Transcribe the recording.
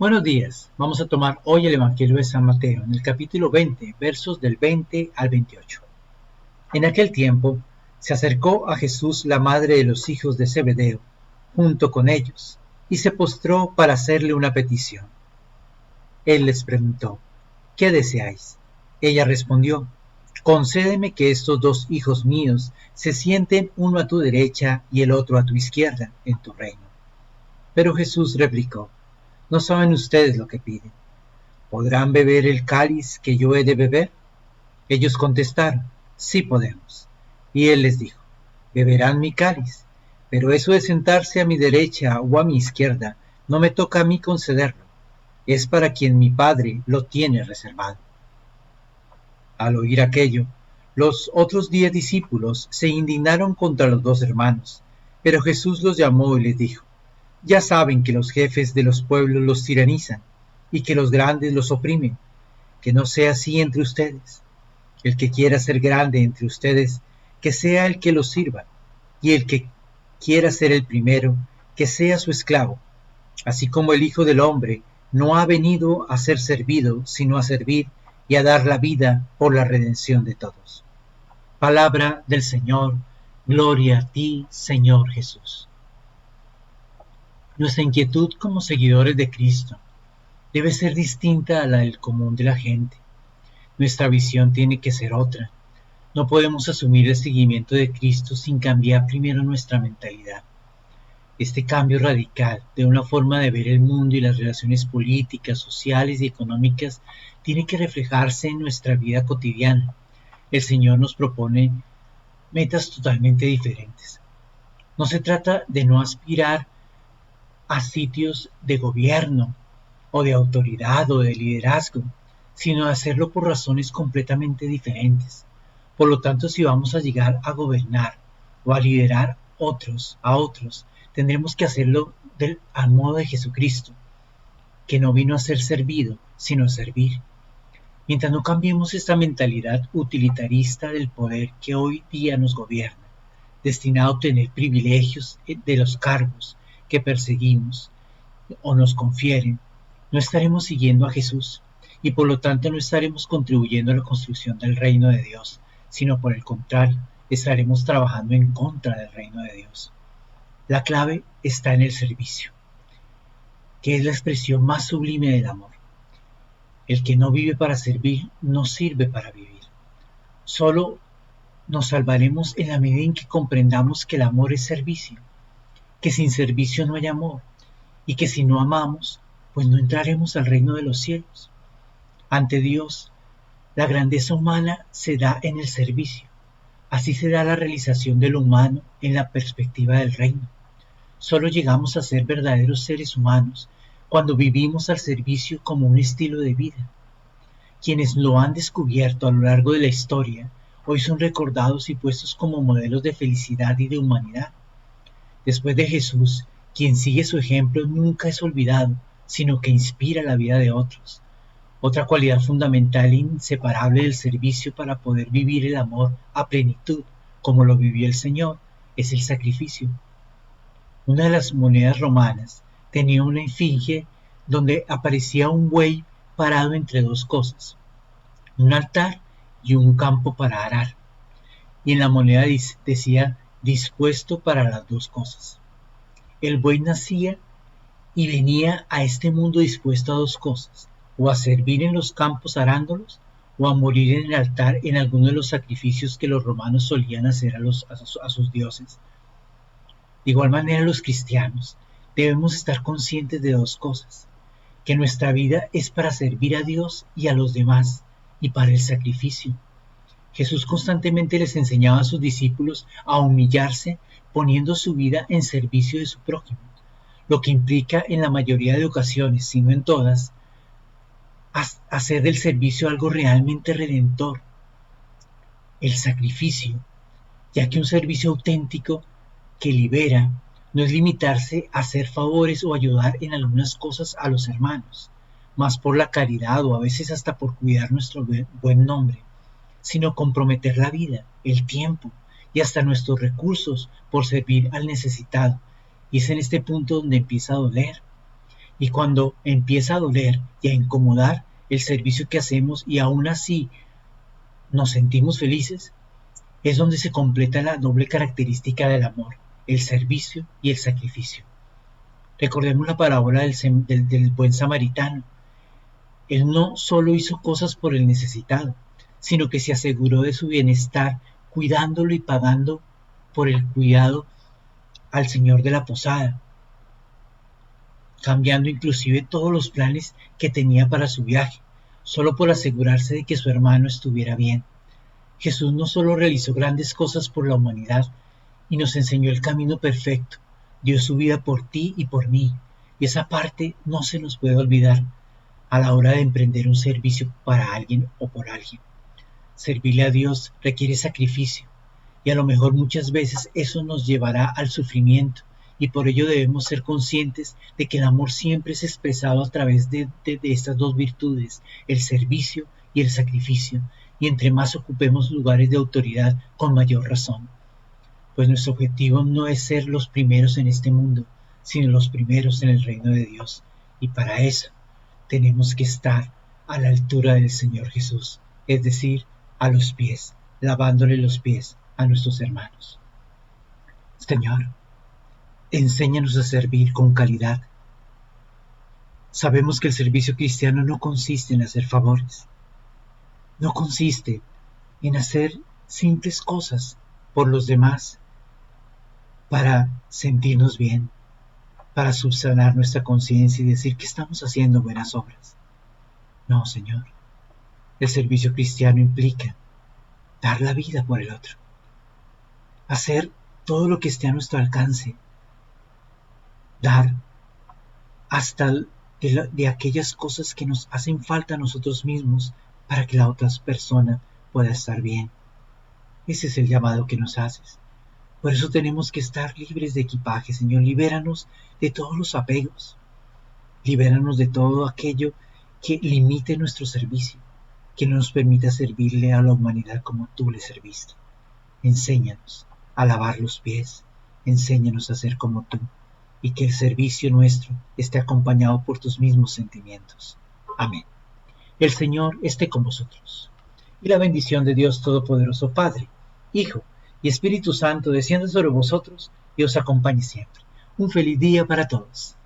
Buenos días. Vamos a tomar hoy el Evangelio de San Mateo, en el capítulo 20, versos del 20 al 28. En aquel tiempo se acercó a Jesús la madre de los hijos de Zebedeo, junto con ellos, y se postró para hacerle una petición. Él les preguntó: ¿qué deseáis? Ella respondió: concédeme que estos dos hijos míos se sienten uno a tu derecha y el otro a tu izquierda en tu reino. Pero Jesús replicó: no saben ustedes lo que piden. ¿Podrán beber el cáliz que yo he de beber? Ellos contestaron: sí podemos. Y él les dijo: beberán mi cáliz, pero eso de sentarse a mi derecha o a mi izquierda no me toca a mí concederlo, es para quien mi Padre lo tiene reservado. Al oír aquello, los otros 10 discípulos se indignaron contra los dos hermanos, pero Jesús los llamó y les dijo: ya saben que los jefes de los pueblos los tiranizan y que los grandes los oprimen. Que no sea así entre ustedes. El que quiera ser grande entre ustedes, que sea el que los sirva, y el que quiera ser el primero, que sea su esclavo. Así como el Hijo del Hombre no ha venido a ser servido, sino a servir y a dar la vida por la redención de todos. Palabra del Señor. Gloria a ti, Señor Jesús. Nuestra inquietud como seguidores de Cristo debe ser distinta a la del común de la gente. Nuestra visión tiene que ser otra. No podemos asumir el seguimiento de Cristo sin cambiar primero nuestra mentalidad. Este cambio radical de una forma de ver el mundo y las relaciones políticas, sociales y económicas tiene que reflejarse en nuestra vida cotidiana. El Señor nos propone metas totalmente diferentes. No se trata de no aspirar a sitios de gobierno o de autoridad o de liderazgo, sino de hacerlo por razones completamente diferentes. Por lo tanto, si vamos a llegar a gobernar o a liderar a otros, tendremos que hacerlo al modo de Jesucristo, que no vino a ser servido, sino a servir. Mientras no cambiemos esta mentalidad utilitarista del poder que hoy día nos gobierna, destinado a obtener privilegios de los cargos que perseguimos o nos confieren, no estaremos siguiendo a Jesús y por lo tanto no estaremos contribuyendo a la construcción del reino de Dios, sino por el contrario, estaremos trabajando en contra del reino de Dios. La clave está en el servicio, que es la expresión más sublime del amor. El que no vive para servir, no sirve para vivir. Solo nos salvaremos en la medida en que comprendamos que el amor es servicio, que sin servicio no hay amor, y que si no amamos, pues no entraremos al reino de los cielos. Ante Dios, la grandeza humana se da en el servicio. Así se da la realización de lo humano en la perspectiva del reino. Solo llegamos a ser verdaderos seres humanos cuando vivimos al servicio como un estilo de vida. Quienes lo han descubierto a lo largo de la historia, hoy son recordados y puestos como modelos de felicidad y de humanidad. Después de Jesús, quien sigue su ejemplo nunca es olvidado, sino que inspira la vida de otros. Otra cualidad fundamental e inseparable del servicio para poder vivir el amor a plenitud, como lo vivió el Señor, es el sacrificio. Una de las monedas romanas tenía una esfinge donde aparecía un buey parado entre dos cosas, un altar y un campo para arar. Y en la moneda decía: dispuesto para las dos cosas. El buey nacía y venía a este mundo dispuesto a dos cosas: o a servir en los campos arándolos, o a morir en el altar en alguno de los sacrificios que los romanos solían hacer a sus dioses. De igual manera, los cristianos debemos estar conscientes de dos cosas: que nuestra vida es para servir a Dios y a los demás, y para el sacrificio. Jesús constantemente les enseñaba a sus discípulos a humillarse poniendo su vida en servicio de su prójimo, lo que implica en la mayoría de ocasiones, si no en todas, hacer del servicio algo realmente redentor, el sacrificio, ya que un servicio auténtico que libera no es limitarse a hacer favores o ayudar en algunas cosas a los hermanos, más por la caridad o a veces hasta por cuidar nuestro buen nombre, sino comprometer la vida, el tiempo y hasta nuestros recursos por servir al necesitado. Y es en este punto donde empieza a doler. Y cuando empieza a doler y a incomodar el servicio que hacemos y aún así nos sentimos felices, es donde se completa la doble característica del amor, el servicio y el sacrificio. Recordemos la parábola del buen samaritano. Él no solo hizo cosas por el necesitado, sino que se aseguró de su bienestar, cuidándolo y pagando por el cuidado al señor de la posada, cambiando inclusive todos los planes que tenía para su viaje, solo por asegurarse de que su hermano estuviera bien. Jesús no solo realizó grandes cosas por la humanidad y nos enseñó el camino perfecto, dio su vida por ti y por mí, y esa parte no se nos puede olvidar a la hora de emprender un servicio para alguien o por alguien. Servirle a Dios requiere sacrificio, y a lo mejor muchas veces eso nos llevará al sufrimiento, y por ello debemos ser conscientes de que el amor siempre es expresado a través de estas dos virtudes, el servicio y el sacrificio, y entre más ocupemos lugares de autoridad, con mayor razón. Pues nuestro objetivo no es ser los primeros en este mundo, sino los primeros en el reino de Dios, y para eso tenemos que estar a la altura del Señor Jesús, es decir, a los pies, lavándole los pies a nuestros hermanos. Señor, enséñanos a servir con calidad. Sabemos que el servicio cristiano no consiste en hacer favores, no consiste en hacer simples cosas por los demás para sentirnos bien, para subsanar nuestra conciencia y decir que estamos haciendo buenas obras. No, Señor, el servicio cristiano implica dar la vida por el otro, hacer todo lo que esté a nuestro alcance, dar hasta de aquellas cosas que nos hacen falta a nosotros mismos para que la otra persona pueda estar bien. Ese es el llamado que nos haces. Por eso tenemos que estar libres de equipaje, Señor. Libéranos de todos los apegos. Libéranos de todo aquello que limite nuestro servicio, que no nos permita servirle a la humanidad como tú le serviste. Enséñanos a lavar los pies, enséñanos a ser como tú, y que el servicio nuestro esté acompañado por tus mismos sentimientos. Amén. El Señor esté con vosotros, y la bendición de Dios Todopoderoso, Padre, Hijo y Espíritu Santo descienda sobre vosotros y os acompañe siempre. Un feliz día para todos.